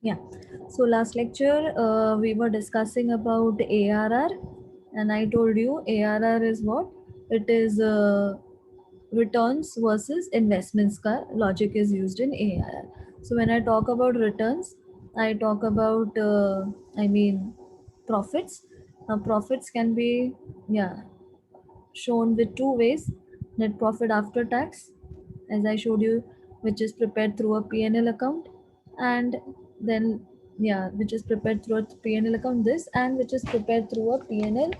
Yeah. So last lecture, we were discussing about ARR, and I told you ARR is what? It is returns versus investments. Ka logic is used in ARR. So when I talk about returns, I talk about profits. Now profits can be shown with two ways: net profit after tax, as I showed you, which is prepared through a P&L account, and then which is prepared through a P&L account, this, and which is prepared through a P&L,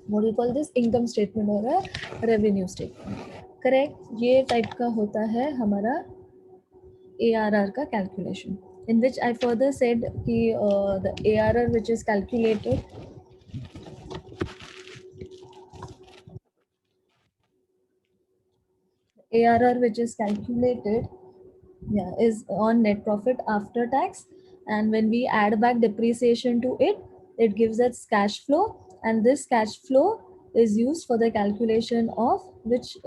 what do you call this, income statement or a revenue statement. Correct, ये type का होता है हमारा ARR का calculation, in which I further said कि the ARR which is calculated, ARR which is calculated is on net profit after tax, and when we add back depreciation to it, it gives us cash flow, and this cash flow is used for the calculation of which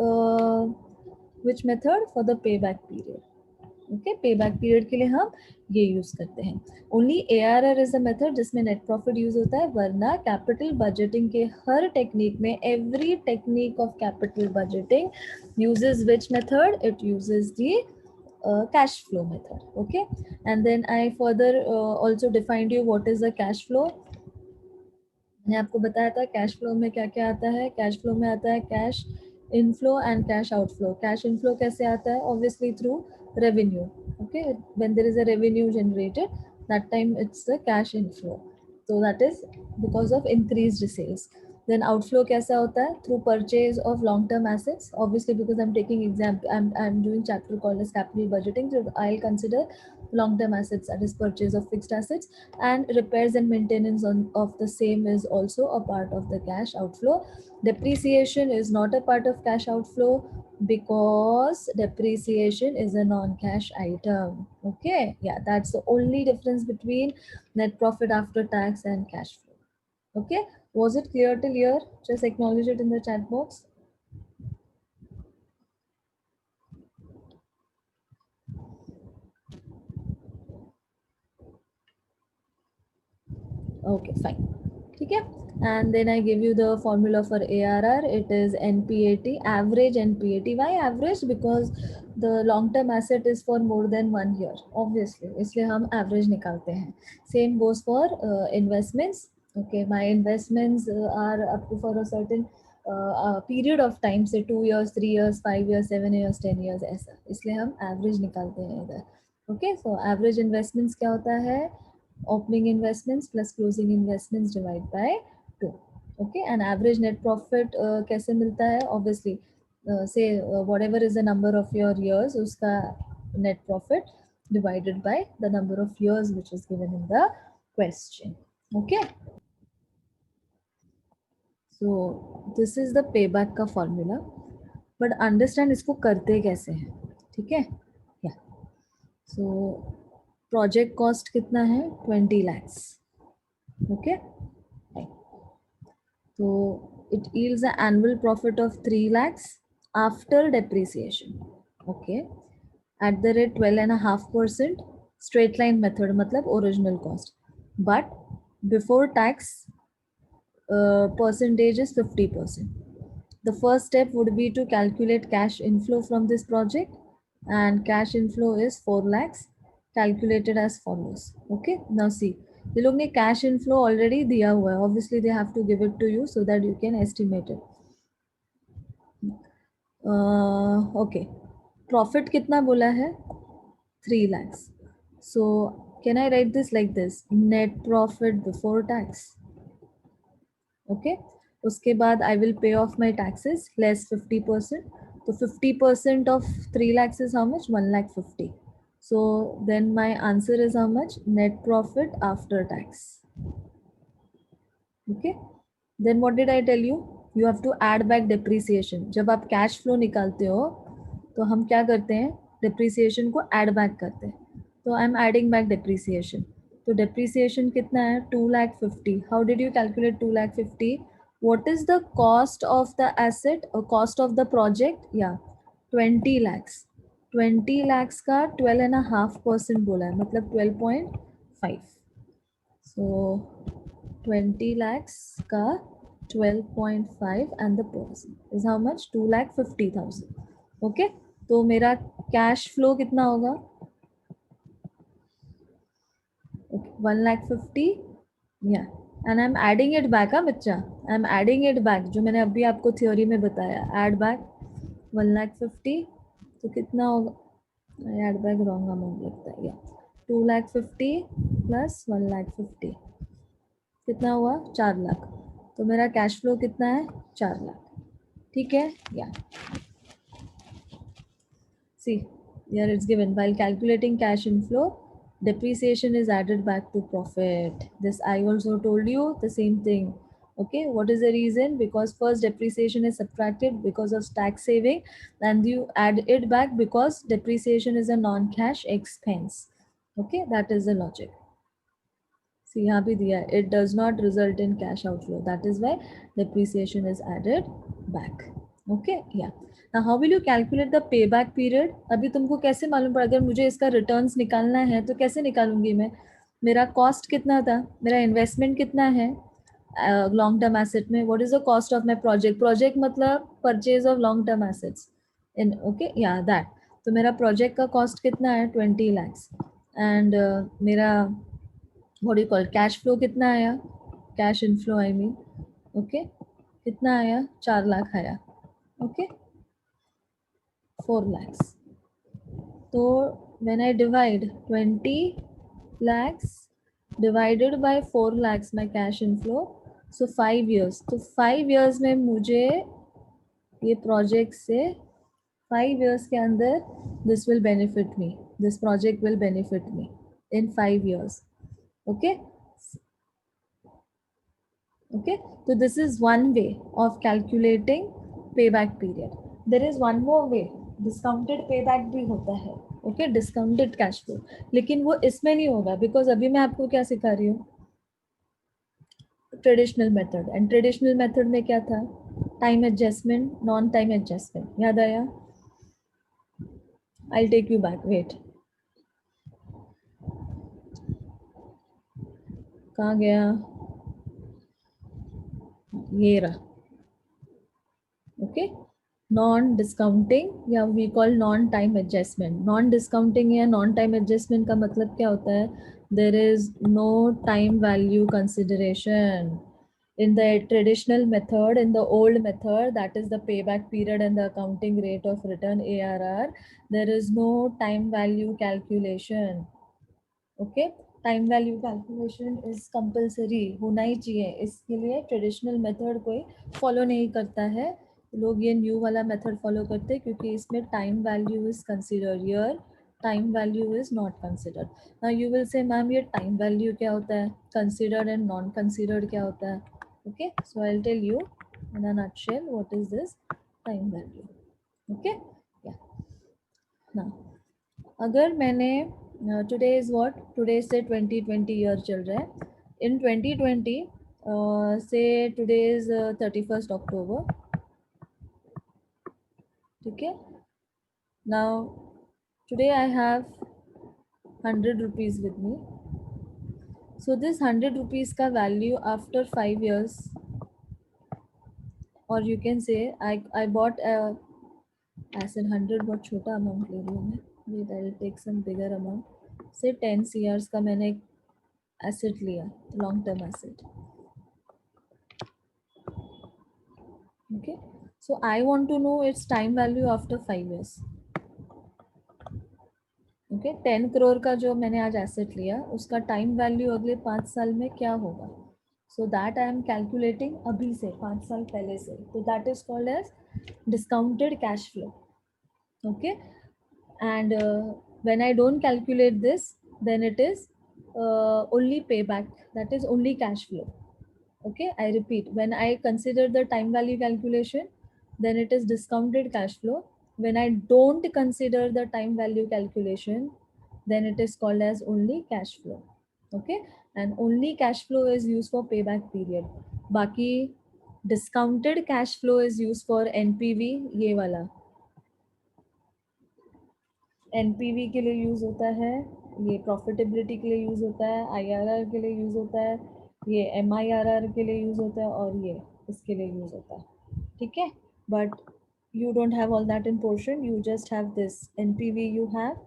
method, for the payback period. Okay, पे back period के लिए हम ये use करते हैं. Only ARR is a method जिसमें net profit use होता है, वरना कैपिटल बजटिंग के हर टेक्निक में, every technique of capital budgeting uses which method? It uses the cash flow method. Okay, and then I further also defined you what is the cash flow. मैंने आपको बताया था cash flow में क्या क्या आता है. कैश फ्लो में आता है cash inflow and cash outflow. Cash inflow कैसे आता है? Obviously through revenue. Okay, when there is a revenue generated, that time it's the cash inflow. So that is because of increased sales. Then outflow कैसा होता है? Through purchase of long term assets. Obviously because I'm taking example, I'm doing chapter called as capital budgeting, so I'll consider long term assets, that is purchase of fixed assets, and repairs and maintenance of the same is also a part of the cash outflow. Depreciation is not a part of cash outflow because depreciation is a non-cash item. Okay, yeah, that's the only difference between net profit after tax and cash flow. Okay, was it clear till here? Just acknowledge it in the chat box. Okay, fine. Okay, and then I give you the formula for ARR. It is NPAT, average NPAT. Why average? Because the long term asset is for more than 1 year, obviously, इसलिए हम average निकालते हैं. Same goes for investments. Okay, my investments are up to for a certain period of time, say 2 years, 3 years, 5 years, 7 years, 10 years, ऐसा, इसलिए हम average निकालते हैं इधर. Okay, so average investments क्या होता है? Opening investments plus closing investments divide by 2. Okay, and average net profit कैसे मिलता है? Obviously say whatever is the number of your years, उसका net profit divided by the number of years which is given in the question. Okay, so this is the payback का formula, but understand इसको करते कैसे हैं. ठीक है, yeah. So project cost कितना है? 20 lakhs. Okay, so it yields an annual profit of 3 lakhs after depreciation. Okay, at the rate 12.5%, straight line method, matlab original cost, but before tax percentage is 50%. The first step would be to calculate cash inflow from this project, and cash inflow is 4 lakhs, calculated as follows. Okay, now see, ये लोग ने cash inflow already दिया हुआ है, obviously they have to give it to you so that you can estimate it. Okay, profit कितना बोला है? 3 lakhs. So can I write this like this? Net profit before tax. Okay, उसके बाद I will pay off my taxes less 50%. So 50% of 3 lakhs is how much? 1 lakh 50. So then my answer is how much? Net profit after tax. Okay, then what did I tell you? You have to add back depreciation. जब आप cash flow निकालते हो तो हम क्या करते हैं? Depreciation को add back करते हैं. तो I'm adding back depreciation. तो depreciation कितना है? 2 lakh 50. How did you calculate 2 lakh 50? What is the cost of the asset or cost of the project? Yeah, 20 lakhs. 20 lakhs का 12.5% बोला है, मतलब 12.5. So 20 lakhs का 12.5 and the person is how much? 2,50,000. Okay, तो मेरा cash flow कितना होगा? 1,50,000. Yeah, and I'm adding it back, हाँ बच्चा, I'm adding it back जो मैंने अभी आपको थ्योरी में बताया. Add back 1,50,000, तो कितना होगा? Add back wrong amount लगता है. Yeah, 2,50,000 plus 1,50,000 कितना हुआ? 4 लाख. तो मेरा कैश फ्लो कितना है? 4 लाख. ठीक है. या see, here it's given while calculating cash inflow, depreciation is added back to profit. This I also told you the same thing. Okay, what is the reason? Because first depreciation is subtracted because of tax saving, and you add it back because depreciation is a non-cash expense. Okay, that is the logic. See, यहाँ भी दिया है, it does not result in cash outflow. That is why depreciation is added back. Okay, yeah. Now how will you calculate the payback period? अभी तुमको कैसे मालूम पड़ा? अगर मुझे इसका रिटर्न्स निकालना है तो कैसे निकालूंगी मैं? मेरा कॉस्ट कितना था? मेरा इन्वेस्टमेंट कितना है लॉन्ग टर्म एसेट में? What is the cost of my project? Project मतलब purchase of long term assets in. Okay, yeah that. तो मेरा प्रोजेक्ट का कॉस्ट कितना है? 20 lakhs. एंड मेरा what do you call cash flow कितना आया? Cash inflow I mean. Okay, कितना आया? 4 लाख आया. Okay, 4 lakhs. तो when I divide 20 lakhs divided by 4 lakhs my cash inflow, so 5 years. तो 5 years में मुझे ये प्रोजेक्ट से 5 years के अंदर this will benefit me. This project will benefit me in 5 years. Okay. Okay, so this is one way of calculating payback period. There is one more way, discounted payback भी होता है. Okay, discounted cash flow, लेकिन वो इसमें नहीं होगा because अभी मैं आपको क्या सिखा रही हूँ? Traditional method. And traditional method में क्या था? Time adjustment, non time adjustment. याद आया? I take you back. Wait, कहाँ गया? ये रहा. ओके, नॉन डिस्काउंटिंग या we call non time adjustment. Non discounting या नॉन टाइम एडजस्टमेंट का मतलब क्या होता है? There is no time value consideration. In the traditional method, in the old method, that is the payback period and the accounting rate of return ARR, there is no time value calculation. Okay, time value calculation is compulsory, होना ही चाहिए. इसके लिए traditional method कोई follow नहीं करता है. लोग ये न्यू वाला मेथड फॉलो करते हैं क्योंकि इसमें time value is considered. Here time value is not considered. Now you will say ma'am ये टाइम वैल्यू क्या होता है? कंसिडर्ड एंड नॉन कंसिडर्ड क्या होता है? Okay, so I will tell you in a nutshell what is this time value. Okay, yeah. Now अगर मैंने today is what? Today से 2020 ईयर चल रहा है. इन 2020 से टुडे इज़ 31st October. ठीक है. Now today I have 100 rupees with me. So this 100 rupees का वैल्यू आफ्टर 5 years, और you can say I bought ऐसे 100 बहुत छोटा अमाउंट ले रही हूँ मैं. Wait, I will take some bigger amount. से 10 CRs का मैंने एक एसेट लिया, long term asset. Okay, so I want to know its time value after 5 years. Okay, 10 crore का जो मैंने आज एसेट लिया उसका टाइम वैल्यू अगले 5 साल में क्या होगा? So that I am calculating अभी से 5 साल पहले से. तो that is called as discounted cash flow. Okay, and when I don't calculate this, then it is only payback, that is only cash flow. Okay, I repeat, when I consider the time value calculation, then it is discounted cash flow. When I don't consider the time value calculation, then it is called as only cash flow. Okay, and only cash flow is used for payback period. Baki discounted cash flow is used for NPV, ये वाला. NPV के लिए use होता है, ये profitability के लिए use होता है, आईआरआर के लिए यूज़ होता है, ये एमआईआरआर के लिए यूज़ होता है, और ये इसके लिए यूज़ होता है, ठीक है. But you don't have all that in portion, you just have this npv you have,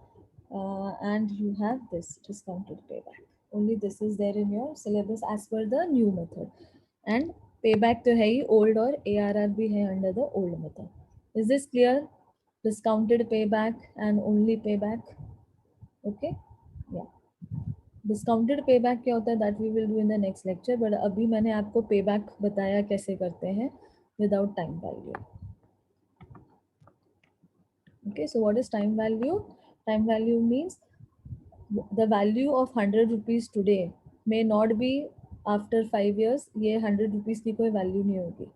and you have this discounted payback. Only this is there in your syllabus as per the new method. And payback तो है ही old, और arr भी है under the old method. Is this clear? Discounted payback and only payback. Okay. Yeah. Discounted payback क्या होता है that we will do in the next lecture, but अभी मैंने आपको पेबैक बताया कैसे करते हैं without time value. Okay, so what is time value? Time value means the value of 100 rupees today may not be after 5 years. ये 100 rupees की कोई वैल्यू नहीं होगी.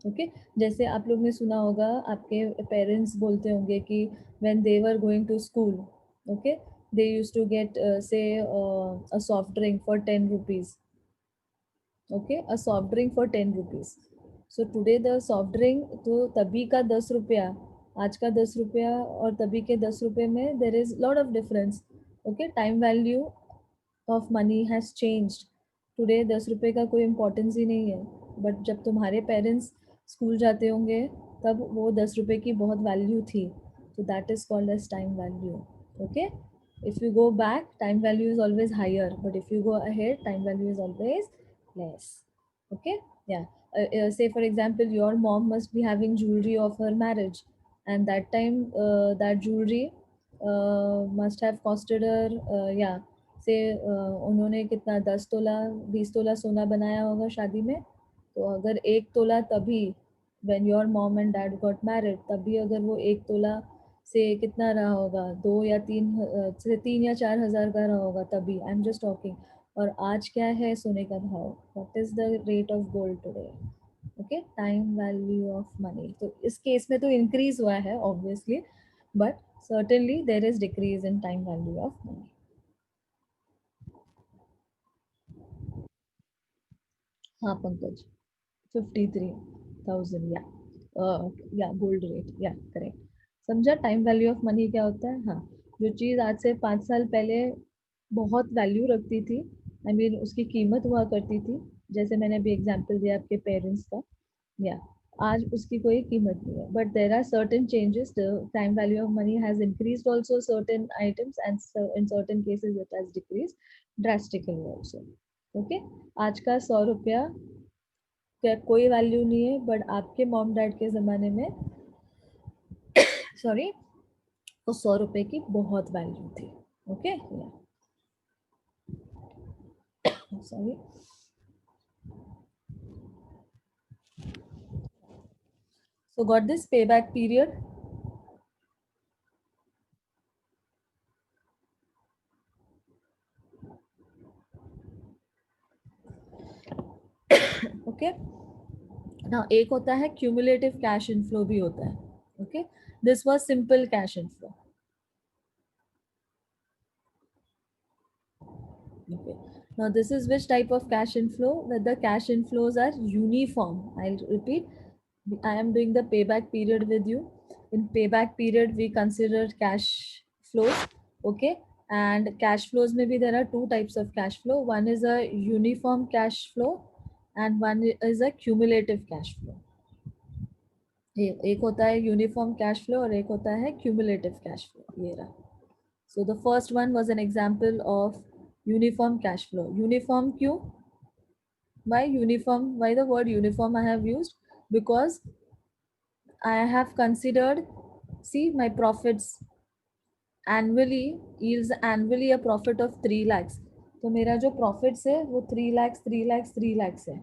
ओके जैसे आप लोग ने सुना होगा, आपके पेरेंट्स बोलते होंगे कि when they were going to school, okay, they use to get say a soft drink for 10 rupees. Okay, a soft drink for 10 rupees. So today the soft drink तो तभी का 10 रुपया, आज का 10 रुपया और तभी के 10 रुपये में there is lot of difference. Okay, time value of money has changed. Today 10 रुपये का कोई इम्पोर्टेंस ही नहीं है, बट जब तुम्हारे पेरेंट्स स्कूल जाते होंगे तब वो 10 रुपये की बहुत वैल्यू थी. तो that is called as time value. Okay, if you go back, time value is always higher, but if you go ahead, time value is always less. Okay. Yeah. Say for example, your mom must be having jewelry of her marriage, and that time that jewelry must have costed her, yeah, say उन्होंने कितना 10 तोला 20 तोला सोना बनाया होगा शादी में. तो अगर 1 तोला तभी when your mom and dad got married, तभी अगर वो 1 तोला से कितना रहा होगा, 2 या 3 से 3 या 4 हज़ार का रहा होगा तभी. I am just talking. और आज क्या है सोने का भाव, what is the rate of gold today. Okay, time value of money. तो इस केस में तो इंक्रीज हुआ है obviously, but certainly there is decrease in time value of money. हाँ पंकज, 53,000, या गोल्ड रेट, या करेक्ट. समझा टाइम वैल्यू ऑफ मनी क्या होता है. हाँ, जो चीज़ आज से 5 साल पहले बहुत वैल्यू रखती थी, आई I मीन mean, उसकी कीमत हुआ करती थी, जैसे मैंने अभी एग्जांपल दिया आपके पेरेंट्स का, या आज उसकी कोई कीमत नहीं है. But there are certain changes, the time value of money has increased also certain items, and in certain cases it has decrease drastically also. Okay, आज का 100 रुपया क्या कोई वैल्यू नहीं है, बट आपके मॉम डैड के ज़माने में, सॉरी, वो 100 रुपये की बहुत वैल्यू थी. Okay, sorry. So got this payback period. Okay. Now एक होता है cumulative cash inflow भी होता है. Okay. This was simple cash inflow. Okay. Now this is which type of cash inflow? Where the cash inflows are uniform. I'll repeat. I am doing the payback period with you. In payback period, we consider cash flows. Okay. And cash flows, maybe there are two types of cash flow. One is a uniform cash flow, and one is a cumulative cash flow. एक होता है uniform cash flow और एक होता है cumulative cash flow. ये रहा. So the first one was an example of uniform cash flow. Uniform क्यों? Why uniform? Why the word uniform I have used? Because I have considered, see, my profits annually yields annually a profit of 3 lakhs. तो मेरा जो profits है वो 3 lakhs 3 lakhs 3 lakhs है.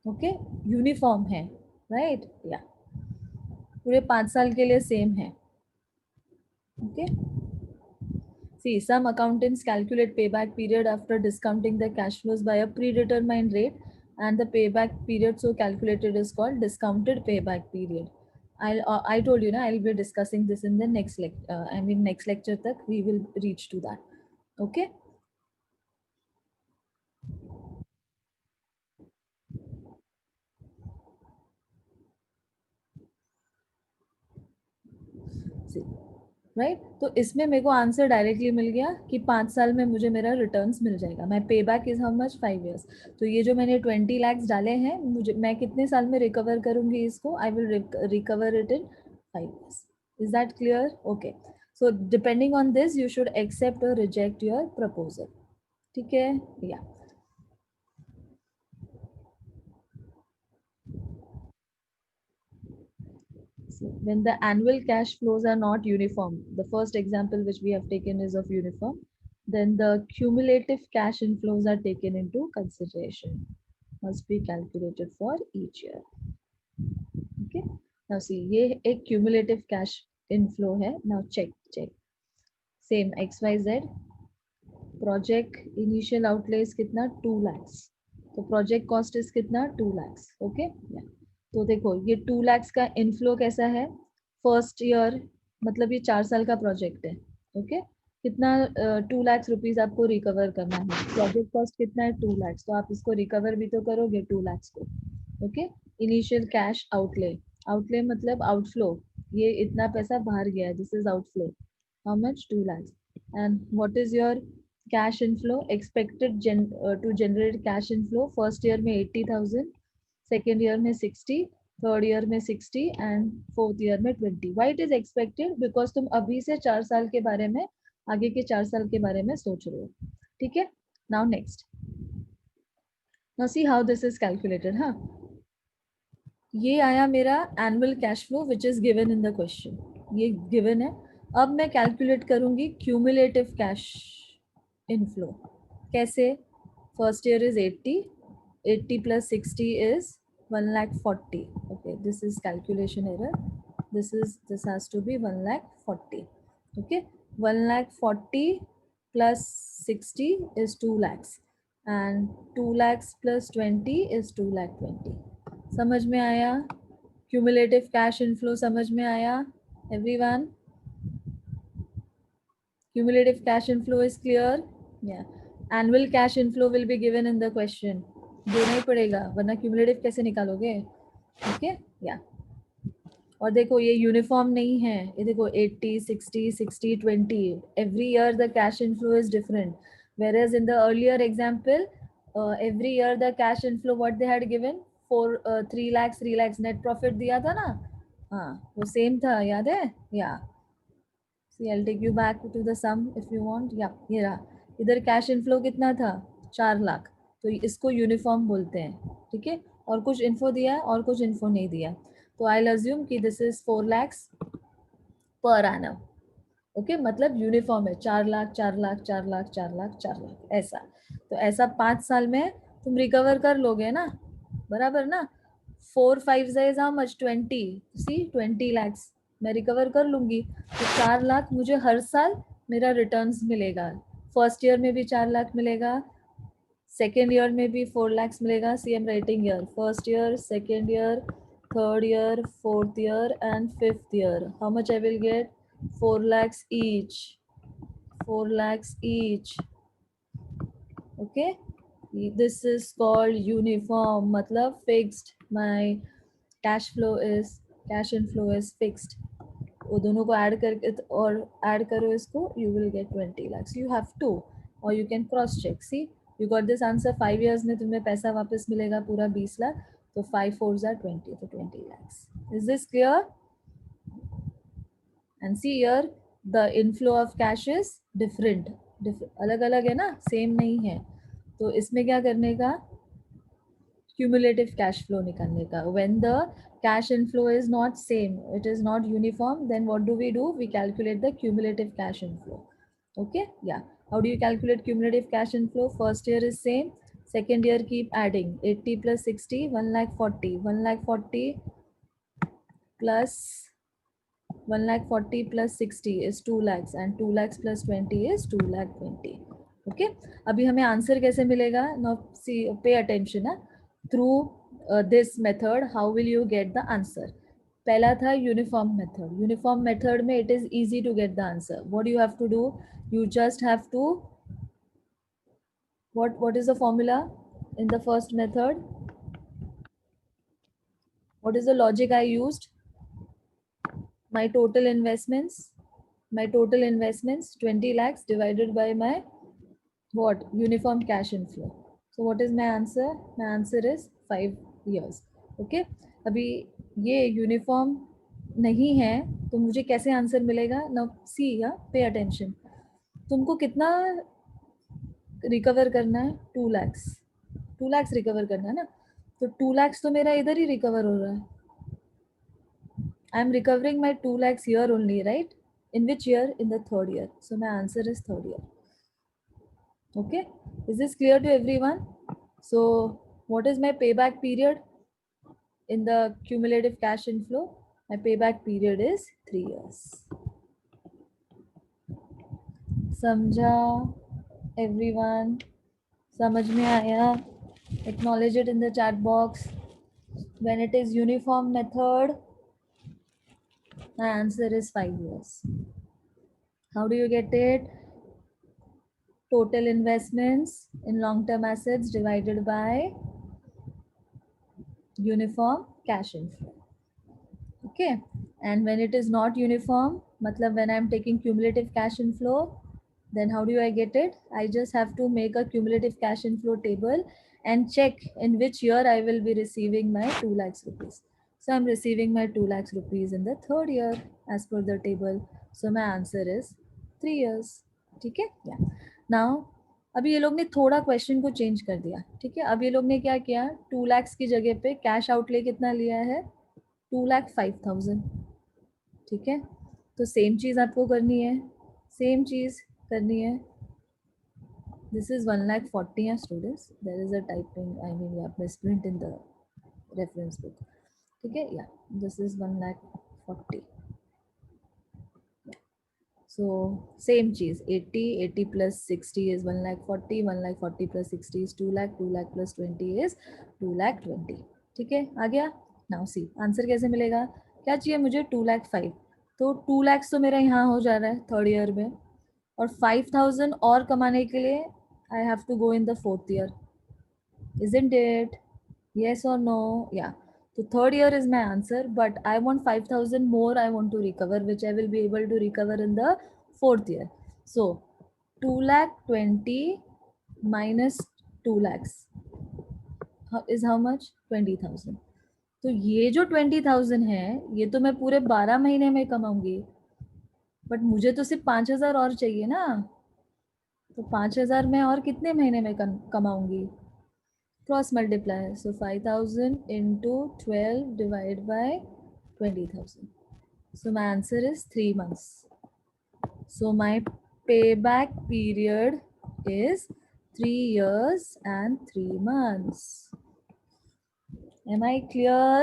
Okay, uniform है, right. या पूरे 5 साल के लिए सेम है. Okay. See, some accountants calculate payback period after discounting the cash flows by a predetermined rate, and the payback period so calculated is called discounted payback period. I told you, na, I'll be discussing this in the next next lecture tak we will reach to that. Okay. See. Right तो इसमें मेरे को answer directly मिल गया कि 5 साल में मुझे मेरा रिटर्न्स मिल जाएगा. माई पे back is how much 5 years. तो ये जो मैंने 20 lakhs डाले हैं मुझे मैं कितने साल में रिकवर करूंगी इसको. I will recover it in 5 years. Is that clear? Okay. So depending on this you should accept और रिजेक्ट योर प्रपोजल. ठीक है. या when the annual cash flows are not uniform, the first example which we have taken is of uniform, then the cumulative cash inflows are taken into consideration, must be calculated for each year. Okay. Now see, ये एक cumulative cash inflow है. Now check. Same XYZ. Project initial outlays कितना 2 lakhs. तो project cost is कितना 2 lakhs. Okay. तो देखो ये 2 lakhs का इनफ्लो कैसा है. फर्स्ट ईयर मतलब ये 4 साल का प्रोजेक्ट है. ओके. कितना 2 lakhs रुपीज आपको रिकवर करना है. प्रोजेक्ट कॉस्ट कितना है 2 lakhs. तो आप इसको रिकवर भी तो करोगे 2 lakhs को. Okay. Initial cash outlay. Outlay मतलब आउटफ्लो. ये इतना पैसा बाहर गया है. This is outflow. How much 2 lakhs. And what is your cash inflow expected to generate cash inflow. First year में 80,000, सेकेंड ईयर में 60, थर्ड ईयर में 60 एंड फोर्थ ईयर में 20. Why it is expected because तुम अभी से 4 साल के बारे में आगे के 4 साल के बारे में सोच रहे हो. ठीक है. Now next. Now see how this is calculated. हाँ ये आया मेरा annual cash flow which is given in the question. ये गिवन है. अब मैं कैलकुलेट करूंगी क्यूमुलेटिव कैश इनफ्लो. कैसे. First year is 80 plus 60 is 1,40,000. Okay, this is calculation error. This has to be 1,40,000. Okay. 1,40,000 plus 60 is 2 lakhs and 2 lakhs plus 20 is 2,20,000. समझ में आया. Cumulative cash inflow समझ में आया everyone. Cumulative cash inflow is clear. Yeah. Annual cash inflow will be given in the question. देना ही पड़ेगा वरना cumulative कैसे निकालोगे. ओके. या और देखो ये यूनिफॉर्म नहीं है. ये देखो 80 60 60 20 every year the cash inflow is different, whereas in the earlier example every year the cash inflow what they had given for 3 lakhs 3 lakhs net profit दिया था ना. हाँ वो सेम था. याद है. या See, I'll take you back to the sum if you want. Yeah, ये रहा. इधर कैश इनफ्लो कितना था 4 लाख. तो इसको यूनिफॉर्म बोलते हैं. ठीक है. और कुछ इन्फो दिया और कुछ इन्फो नहीं दिया. तो आई अज्यूम कि this is 4 lakhs per annum. Okay. मतलब यूनिफॉर्म है 4 लाख 4 लाख 4 लाख 4 लाख 4 लाख ऐसा. तो ऐसा 5 साल में तुम रिकवर कर लोगे ना. बराबर ना. 4 5 is how much 20. See 20 lakhs मैं रिकवर कर लूंगी. तो 4 लाख मुझे हर साल मेरा रिटर्न्स मिलेगा. फर्स्ट ईयर में भी 4 लाख मिलेगा. सेकेंड ईयर में भी 4 lakhs मिलेगा. See I'm writing year. First year second year third year fourth year and fifth year. How much I will get 4 lakhs each. 4 lakhs each. Okay. This is called uniform. मतलब fixed. My cash inflow is fixed. वो दोनों को add करके और add करो इसको. You will get 20 lakhs. You have to or you can cross check. See, you got this answer. 5 years में तुम्हें पैसा वापस मिलेगा पूरा 20 लाख. तो 5 fours are 20. तो 20 lakhs. Is this clear? And see here the inflow of cash is different. अलग अलग है ना. सेम नहीं है. तो इसमें क्या करने का. cumulative cash flow निकालने का. When the cash inflow is not same, it is not uniform, then what do? We calculate the cumulative cash inflow. Okay. Yeah. How do you calculate cumulative cash inflow? First year is same. Second year keep adding. 80 plus 60 1,40,000. 1,40,000 plus 1,40,000 plus 60 is 2 lakhs and 2 lakhs plus 20 is 2,20,000. Okay. अभी हमें answer कैसे मिलेगा. Now see, pay attention. Through this method how will you get the answer. पहला था uniform method. Uniform method में it is easy to get the answer. What you have to do, you just have to what is the formula in the first method. What is the logic I used. My total investments my total investments 20 lakhs divided by my what uniform cash inflow. So what is my answer? My answer is 5 years. Okay, अभी ये uniform नहीं है तो मुझे कैसे answer मिलेगा? Now see या pay attention, तुमको कितना रिकवर करना है? 2 lakhs, 2 lakhs रिकवर करना है ना, तो 2 lakhs तो मेरा इधर ही रिकवर हो रहा है. I am recovering my 2 lakhs here only, right? In which year? In the third year. So my answer is third year. Okay, is this clear to everyone? So what is my payback period in the cumulative cash inflow? My payback period is 3 years. समझा everyone? समझ में आया? Acknowledge it in the chat box. When it is uniform method, my answer is 5 years. How do you get it? Total investments in long-term assets divided by uniform cash inflow. Okay, and when it is not uniform, matlab when I'm taking cumulative cash inflow, then how do I get it? I just have to make a cumulative cash inflow table and check in which year I will be receiving my 2 lakhs rupees. So I'm receiving my 2 lakhs rupees in the third year as per the table. So my answer is 3 years. ठीक है? Yeah. Now अभी ये लोग ने थोड़ा question को change कर दिया. ठीक है, अब ये लोग ने क्या किया, 2 lakhs की जगह पे कैश आउटले कितना लिया है? 2,05,000. ठीक है, तो सेम चीज आपको करनी है, सेम चीज करनी है. दिस इज 1,40,000 है students, there is a typing I mean yeah misprint in the reference book. ठीक है, yeah this is 1,40,000. So same cheese, 80 plus 60 is 1,40,000, 1,40,000 plus 60 is 2 lakh, 2 lakh plus 20 is 2,20,000. ठीक है, आ गया. नाउ सी आंसर कैसे मिलेगा? क्या चाहिए मुझे? 2,05,000. तो 2 lakhs तो मेरा यहाँ हो जा रहा है थर्ड ईयर में, और 5,000 और कमाने के लिए I have to go in the fourth year. Isn't it? Yes or no? Yeah. So third year is my answer, but I want 5,000 more I want to recover, which I will be able to recover in the fourth year. So 2,20,000 minus 2 lakhs is how much? 20,000. तो ये जो 20,000 है ये तो मैं पूरे 12 महीने में कमाऊंगी, बट मुझे तो सिर्फ 5,000 और चाहिए ना. तो 5,000 मैं और कितने महीने में कमाऊंगी? Cross multiply. So 5,000 into 12 divided by 20,000. So my answer is 3 months. So my payback period is 3 years and 3 months. Am I clear?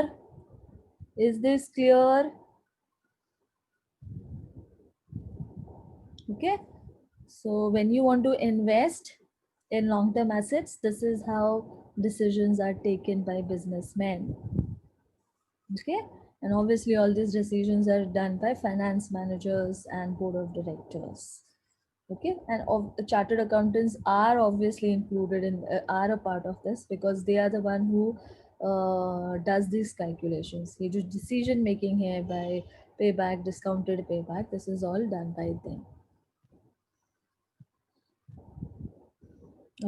Is this clear? Okay. So when you want to invest in long-term assets, this is how decisions are taken by businessmen. Okay, and obviously all these decisions are done by finance managers and board of directors. Okay, and the chartered accountants are obviously included in are a part of this, because they are the one who does these calculations. ये जो decision making है by payback, discounted payback, this is all done by them.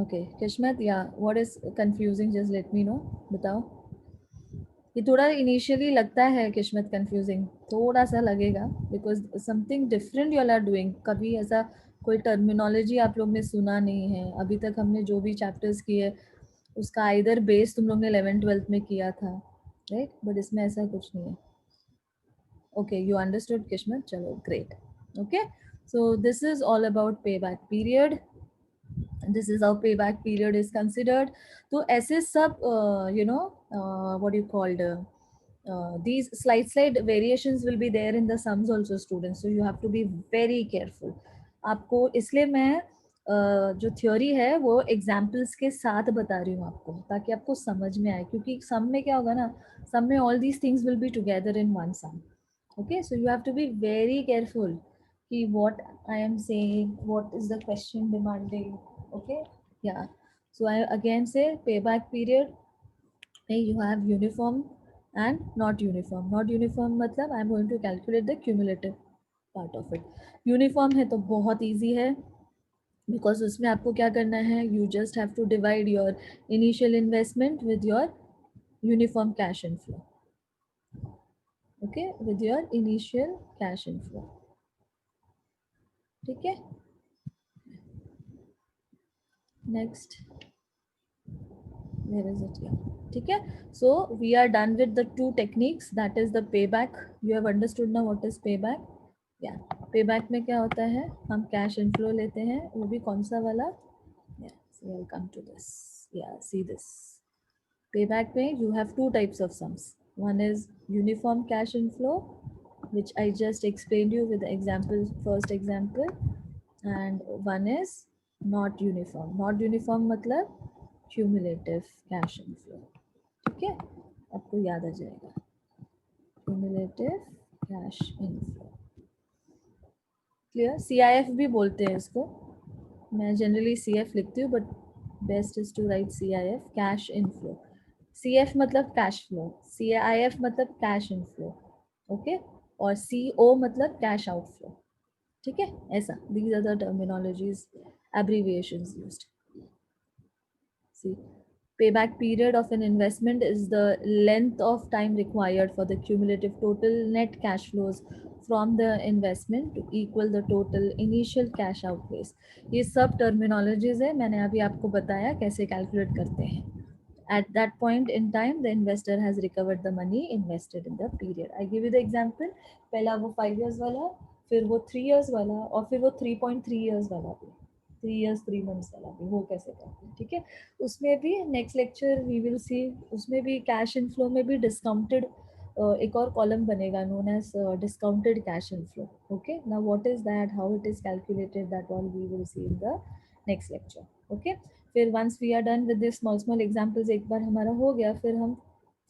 Okay, Kishmat, yeah, what is confusing? Just let me know. बताओ. ये थोड़ा initially लगता है किस्मत confusing, थोड़ा सा लगेगा, because something different you are doing. कभी ऐसा कोई टर्मिनोलॉजी आप लोग ने सुना नहीं है. अभी तक हमने जो भी चैप्टर्स किए उसका आइदर बेस तुम लोग ने 11th-12th में किया था, राइट? बट इसमें ऐसा कुछ नहीं है. ओके, यू अंडरस्टूड किस्मत, चलो great. Okay, so this is all about pay back period. This is how payback period is considered. तो ऐसे सब what you called these slight variations will be there in the sums also, students, so you have to be very careful. आपको इसलिए मैं जो theory है वो examples के साथ बता रही हूँ आपको, ताकि आपको समझ में आए, क्योंकि सम में क्या होगा ना, सम में all these things will be together in one sum. Okay, so you have to be very careful ki what I am saying, what is the question demanding. Okay, yeah. So I again say payback period, you have uniform and not uniform. Not uniform matlab I am going to calculate the cumulative. Part of it. Uniform है तो बहुत easy है, because उसमें आपको क्या करना है, you just have to divide your initial investment with your uniform cash inflow. Okay, with your initial cash inflow. ठीक है, next, where is it here? ठीक है, so we are done with the two techniques, that is the payback. You have understood now what is payback? Yeah, payback में क्या होता है, हम cash inflow लेते हैं, वो भी कौन सा वाला, yeah, so we'll come to this. Yeah, see this payback में you have two types of sums. One is uniform cash inflow, which I just explained you with the example, first example, and one is not uniform. Not uniform मतलब cumulative cash inflow. ठीक है, आपको याद आ जाएगा, cumulative cash inflow. Clear, CIF भी बोलते हैं इसको, मैं जनरली CF लिखती हूँ, but best is to write CIF, cash inflow. CF मतलब कैश फ्लो, CIF मतलब कैश इनफ्लो, ओके, और CO मतलब कैश आउटफ्लो. ठीक है, ऐसा, these are the terminologies, abbreviations used. See, payback period of an investment is the length of time required for the cumulative total net cash flows from the investment to equal the total initial cash outlays. ये सब terminologies है, मैंने अभी आपको बताया कैसे calculate करते हैं. At that point in time, the investor has recovered the money invested in the period. I give you the example. पहला वो 5 years वाला, फिर वो 3 years वाला, और फिर वो 3.3 years वाला भी, 3 years 3 months वाला भी, वो कैसे करते हैं. ठीक है, उसमें भी next lecture we will see, उसमें भी कैश इनफ्लो में भी डिस्काउंटेड एक और कॉलम बनेगा known as discounted cash inflow. Okay, now what is that, how it is calculated, that all we will see in the next lecture. Okay, फिर once we are done with this small small examples, एक बार हमारा हो गया, फिर हम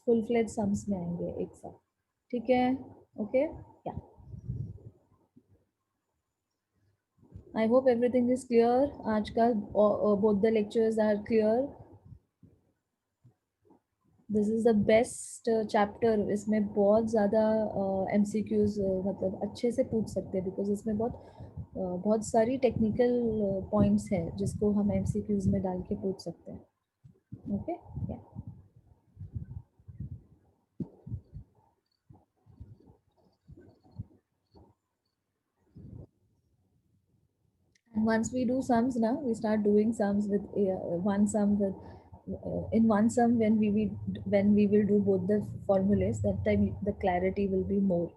full fledge sums में आएंगे एक साथ. ठीक है, okay, yeah, I hope everything is clear. आज का both the lectures are clear. This is the best chapter. इसमें बहुत ज़्यादा MCQs मतलब अच्छे से पूछ सकते हैं, बिकॉज इसमें बहुत सारी टेक्निकल पॉइंट्स हैं जिसको हम MCQs में डाल के पूछ सकते हैं. ओके, या, once we do sums, now we start doing sums with one sum with in one sum, when we will do both the formulas, that time the clarity will be more.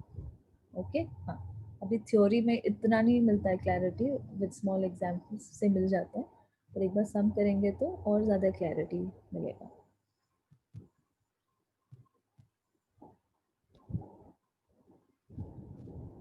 Okay, हाँ, अभी theory में इतना नहीं मिलता है clarity, with small examples से मिल जाता है, पर एक बार सम करेंगे तो और ज़्यादा क्लैरिटी मिलेगा.